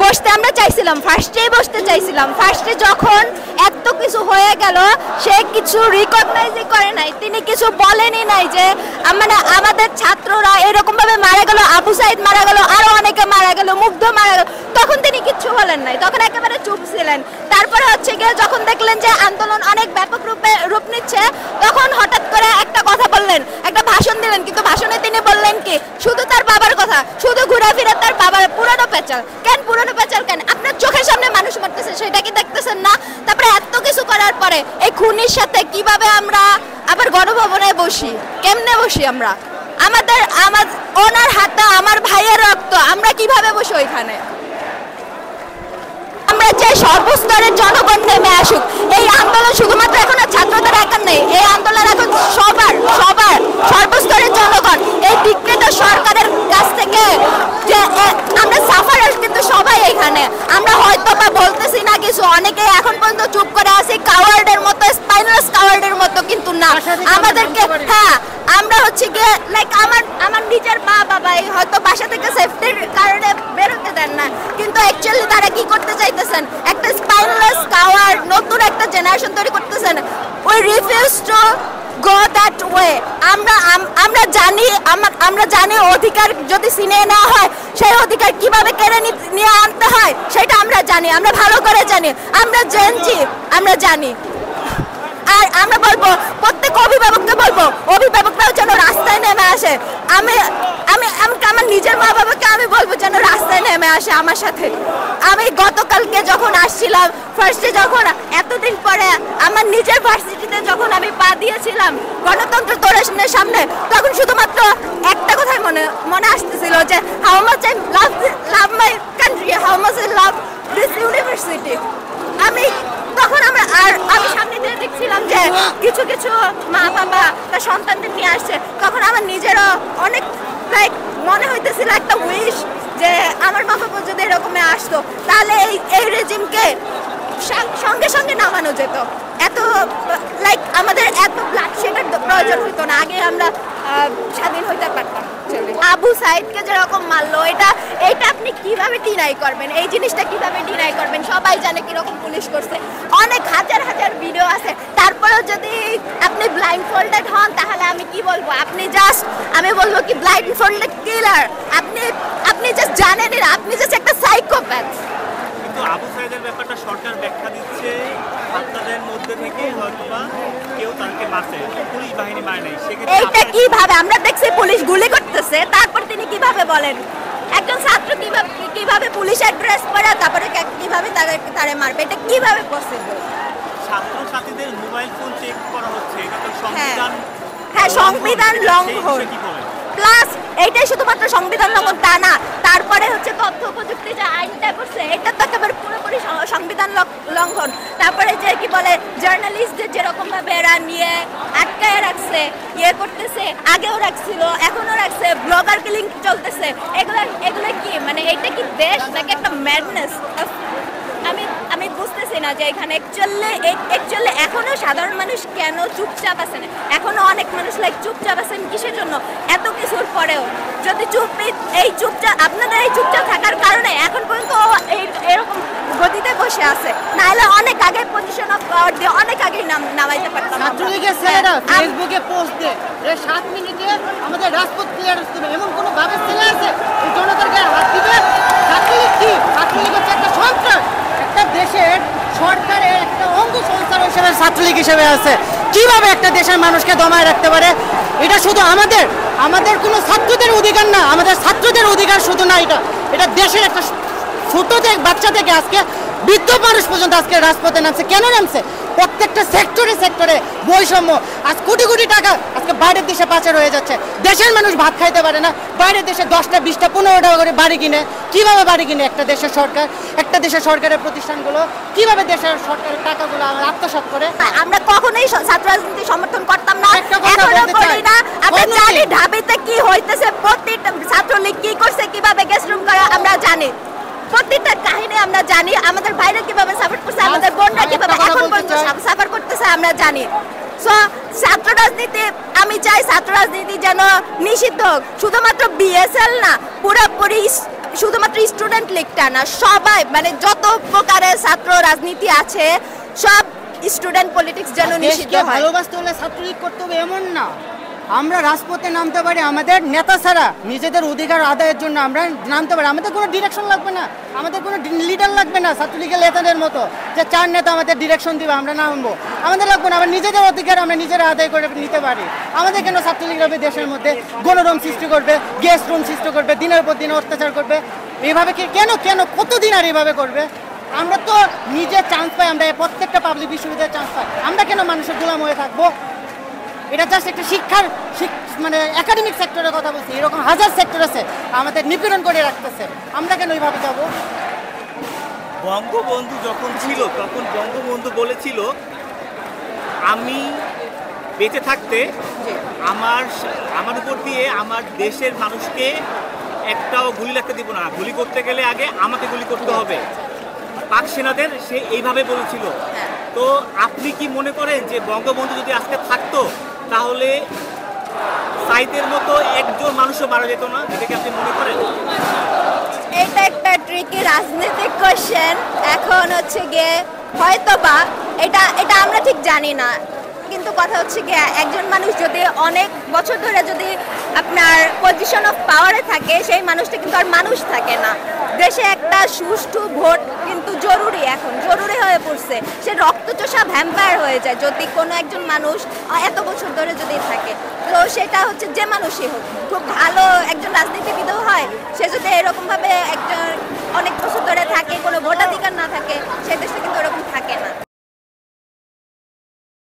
বসতে আমরা চাইছিলাম, ফার্স্টেই বসতে চাইছিলাম। ফার্স্টে যখন এত কিছু হয়ে গেল সে কিছু রিকগনাইজই করে নাই, তিনি কিছু বলেনই নাই যে মানে আমাদের ছাত্ররা এরকম ভাবে মারা গেল, আবু সাইদ মারা গেল, আরো অনেকে মারা গেল, মুগ্ধ মারা গেল, তখন তিনি কিচ্ছু বলেন নাই, তখন একেবারে চুপ ছিলেন। তারপরে হচ্ছে গিয়ে যখন দেখলেন যে আন্দোলন অনেক ব্যাপক রূপ নিচ্ছে, তখন হঠাৎ করে একটা কথা বললেন, একটা ভাষণ দিলেন, কিন্তু ভাষণে তিনি বললেন কি শুধু তার বাবার কথা, শুধু ঘুরে ফিরে তার বাবার পুরনো পেঁচাল। কেন পুরনো পেঁচাল কেন? আপনার চোখের সামনে মানুষ মারতেছে, সেটা কি দেখতেছেন না? তারপরে এত কিছু করার পরে এই খুনির সাথে কিভাবে আমরা আবার গণভবনে বসি? কেমনে বসি আমরা? আমাদের ওনার হাতে আমার ভাইয়ের রক্ত, আমরা কিভাবে বসি ওইখানে? আমরা যে সর্বস্তরের জনগণ নেমে আসুক, এই আন্দোলন শুধুমাত্র এখন ছাত্রদের একার নেই, এই আন্দোলন এখন সবার সর্বস্তরের জনগণ। এই ডিক্টেটর সরকারের কাছ থেকে যে আমরা সাফারার কিন্তু সবাই এখানে। আমরা হয়তো বা বলতেছি না কিছু, অনেকে এখন পর্যন্ত চুপ করে আছে কাওয়ার্ডের মতো, স্পাইনাস কাওয়ার্ডের মতো, কিন্তু না আমাদেরকে, হ্যাঁ আমরা হচ্ছে গিয়ে লাইক আমার নিজের মা বাবাই হয়তো বাসা থেকে সেফটির কারণে বেরোতে দেন না, কিন্তু অ্যাকচুয়ালি তারা কি করতে চাইতেছেন? একটা স্পাইনলেস কাওয়ার্ড নতুন একটা জেনারেশন তৈরি করতেছেন। We refuse to go that way. আমরা জানি অধিকার যদি ছিনিয়ে নেওয়া হয়, সেই অধিকার কিভাবে কেড়ে নিয়ে আনতে হয় সেটা আমরা জানি, আমরা ভালো করে জানি, আমরা জেনজি, আমরা জানি। আর আমরা বলবো প্রত্যেক অভিভাবককে বলবো, অভিভাবকরাও যেন রাস্তায় নেমে আসে। আমি আমার নিজের মা বাবাকে আমি বলবো যেন রাস্তায় নেমে আসে আমার সাথে। আমি গতকালকে যখন আসছিলাম ফার্স্টে, যখন এতদিন পরে আমার নিজের ভার্সিটিতে যখন আমি পা দিয়েছিলাম গণতন্ত্র তোরণের সামনে, তখন শুধুমাত্র একটা কথাই মনে আসতেছিল যে how much I love my country, how much I love this university. তখন আমি সামনে দিয়ে দেখছিলাম যে কিছু কিছু মা বাবা তার সন্তানদের নিয়ে আসছে, তখন আমার নিজেরও অনেক লাইক মনে হইতেছিল একটা উইশ যে আমার মা বাবা যদি এরকমে আসতো তাহলে এই রেজিমকে সঙ্গে সঙ্গে নামানো যেত। এত লাইক আমাদের এত ব্লাডশেডের প্রয়োজন হইতো না, আগে আমরা স্বাধীন হইতে পারতাম। আবু সাইদকে যেরকম মারলো, এটা আপনি কিভাবে ডিনাই করবেন? এই জিনিসটা কিভাবে ডিনাই করবেন? সবাই জানে কিরকম পুলিশ করছে, অনেক হাজার ভিডিও আছে। তারপরেও যদি আপনি ব্লাইন্ড ফোল্ডেড হন তাহলে আমি কি বলবো? আমি বলবো কি ব্লাইন্ড ফোল্ডেড কিলার। আপনি জাস্ট জানেনই না, আপনি জাস্ট একটা সাইকোপ্যাথ। কিন্তু আবু সাইদের ব্যাপারটা সরকার ব্যাখ্যা দিচ্ছে, আপনাদের মধ্যে থেকে হয়তোবা কেউ তাকে মারছে, পুলিশ বাহিনী মারে নাই। এইটা কিভাবে? আমরা দেখছি পুলিশ গুলি করতেছে, তারপর তিনি কিভাবে বলেন? একজন ছাত্র কিভাবে পুলিশের ড্রেস পরে তারপরে কিভাবে তারে মারবে? এটা কিভাবে পসিবল? ছাত্রছাত্রীদের মোবাইল ফোন চেক করা হচ্ছে, এটা তো সংবিধান, হ্যাঁ সংবিধান লঙ্ঘন। প্লাস এইটাই শুধুমাত্র সংবিধান লঙ্ঘন তা না, তারপরে হচ্ছে তথ্য প্রযুক্তি যে আইনটা করছে এটা তো একেবারে পুরোপুরি সংবিধান লঙ্ঘন। তারপরে যে কি বলে জার্নালিস্টদের যেরকম ভাবে এরা নিয়ে আটকায় রাখছে, ইয়ে করতেছে, আগেও রাখছিল এখনো রাখছে, ব্লগার কিলিং চলতেছে, এগুলো কি মানে এটা কি দেশ নাকি একটা ম্যাডনেস? আমি বুঝতেছি না যে এখানে অ্যাকচুয়ালি এখনো সাধারণ মানুষ কেন চুপচাপ আছেন, এখনো অনেক মানুষ চুপচাপ আছেন কিসের জন্য? এত কিছুর পরেও যদি আপনাদের এই চুপচাপ থাকার কারণে এখন পর্যন্ত এরকম গতিতে বসে আছে, নাহলে অনেক আগে পজিশন অফ পাওয়ার দিয়ে অনেক আগে নামাইতে পারতাম। ছাত্রলীগের ছেলেরা ফেসবুকে পোস্ট দিয়ে 7 মিনিটে আমাদের রাজপথ ক্লিয়ার করবে, এমন কোনো ভাবে ছেলে আছে এই জনতার গায়ে হাত দিবে? ছাত্রলীগ কি? ছাত্রলীগ হচ্ছে একটা সন্ত্রাস, একটা দেশের সরকারের একটা অঙ্গ সংস্থা হিসেবে ছাত্রলীগ হিসেবে আছে। কিভাবে একটা দেশের মানুষকে দমায় রাখতে পারে? এটা শুধু আমাদের কোনো ছাত্রদের অধিকার না, আমাদের ছাত্রদের অধিকার শুধু না, এটা দেশের একটা ছোট থেকে বাচ্চা থেকে আজকে বৃদ্ধ মানুষ পর্যন্ত আজকে রাজপথে নামছে। কেন নামছে? প্রত্যেকটা সেক্টরে বৈষম্য। আজ কোটি টাকা আজকে বাইরের দেশে পাচার হয়ে যাচ্ছে, দেশের মানুষ ভাত খাইতে পারে না, বাইরের দেশে 10টা 20টা 15 টাকা করে বাড়ি কিনে। কিভাবে বাড়ি কিনে একটা দেশের সরকার? একটা দেশের সরকারের প্রতিষ্ঠানগুলো কিভাবে দেশের সরকারের টাকাগুলো আত্মসাৎ করে? আমরা কখনোই ছাত্র রাজনীতি সমর্থন করতাম না, এখনো করি না। আমরা জানি ঢাবিতে কি হইতেছে, প্রত্যেকটা ছাত্রলীগ কি করছে, কিভাবে গেস্ট রুম করে আমরা জানি, প্রত্যেকটা কাহিনী আমরা জানি। আমাদের ভাইরা কিভাবে সাপোর্ট করছে, আমাদের বোনরা কিভাবে এখন পর্যন্ত সাপোর্ট করতেছে আমরা জানি। সো ছাত্র রাজনীতি, আমি চাই ছাত্র রাজনীতি যেন নিষিদ্ধ হোক, শুধুমাত্র বিএসএল না, পুরোপুরি শুধুমাত্র স্টুডেন্ট লীগটা না, সবাই মানে যত প্রকারের ছাত্র রাজনীতি আছে সব স্টুডেন্ট পলিটিক্স যেন নিষিদ্ধ দেশকে হয়। ভালোবাসতে হলে ছাত্রলীগ করতে হবে এমন না। আমরা রাজপথে নামতে পারি আমাদের নেতা ছাড়া, নিজেদের অধিকার আদায়ের জন্য আমরা নামতে পারি। আমাদের কোনো ডিরেকশন লাগবে না, আমাদের কোনো লিডার লাগবে না ছাত্রলীগের নেতাদের মতো যে 4 নেতা আমাদের ডিরেকশন দিবে আমরা নামবো, আমাদের লাগবে না। আমরা নিজেদের অধিকার আমরা নিজেরা আদায় করে নিতে পারি। আমাদের কেন ছাত্রলীগ হবে দেশের মধ্যে গণরুম সৃষ্টি করবে, গ্যাস রুম সৃষ্টি করবে, দিনের পর দিন অত্যাচার করবে? এইভাবে কেন কেন কতদিন আর এইভাবে করবে? আমরা তো নিজে চান্স পাই, আমরা প্রত্যেকটা পাবলিক বিশ্ববিদ্যালয়ে চান্স পাই, আমরা কেন মানুষের গোলাম হয়ে থাকবো? এটা জাস্ট একটা শিক্ষার মানে একাডেমিক সেক্টরের কথা বলছি, এরকম হাজার সেক্টর আছে আমাদের নিপীড়ন করে রাখতেছে, আমরা কেন ওইভাবে যাবো? বঙ্গবন্ধু যখন ছিল তখন বঙ্গবন্ধু বলেছিল, আমি বেঁচে থাকতে আমার উপর দিয়ে আমার দেশের মানুষকে একটাও গুলি লাগতে দিব না, গুলি করতে গেলে আগে আমাকে গুলি করতে হবে। পাক সেনাদের সে এইভাবে বলেছিল। তো আপনি কি মনে করেন যে বঙ্গবন্ধু যদি আজকে থাকতো তাহলে সাইদের মতো একজন মানুষও মারা যেত না? এটাকে আপনি মনে করেন? এটা একটা ট্রিকি রাজনৈতিক কোশ্চেন। এখন হচ্ছে গিয়ে হয়তোবা এটা আমরা ঠিক জানি না, কিন্তু কথা হচ্ছে গিয়ে একজন মানুষ যদি অনেক বছর ধরে যদি আপনার পজিশন অফ পাওয়ারে থাকে, সেই মানুষটা কিন্তু আর মানুষ থাকে না। দেশে একটা সুষ্ঠু ভোট কিন্তু জরুরি, এখন জরুরি হয়ে পড়ছে। সে রক্তচোষা ভ্যাম্পায়ার হয়ে যায় যদি কোনো একজন মানুষ এত বছর ধরে যদি থাকে। তো সেটা হচ্ছে যে মানুষই হোক, খুব ভালো একজন রাজনীতিবিদও হয়, সে যদি এরকমভাবে একজন অনেক বছর ধরে থাকে, কোনো ভোটাধিকার না থাকে, সে দেশে কিন্তু এরকম থাকে না।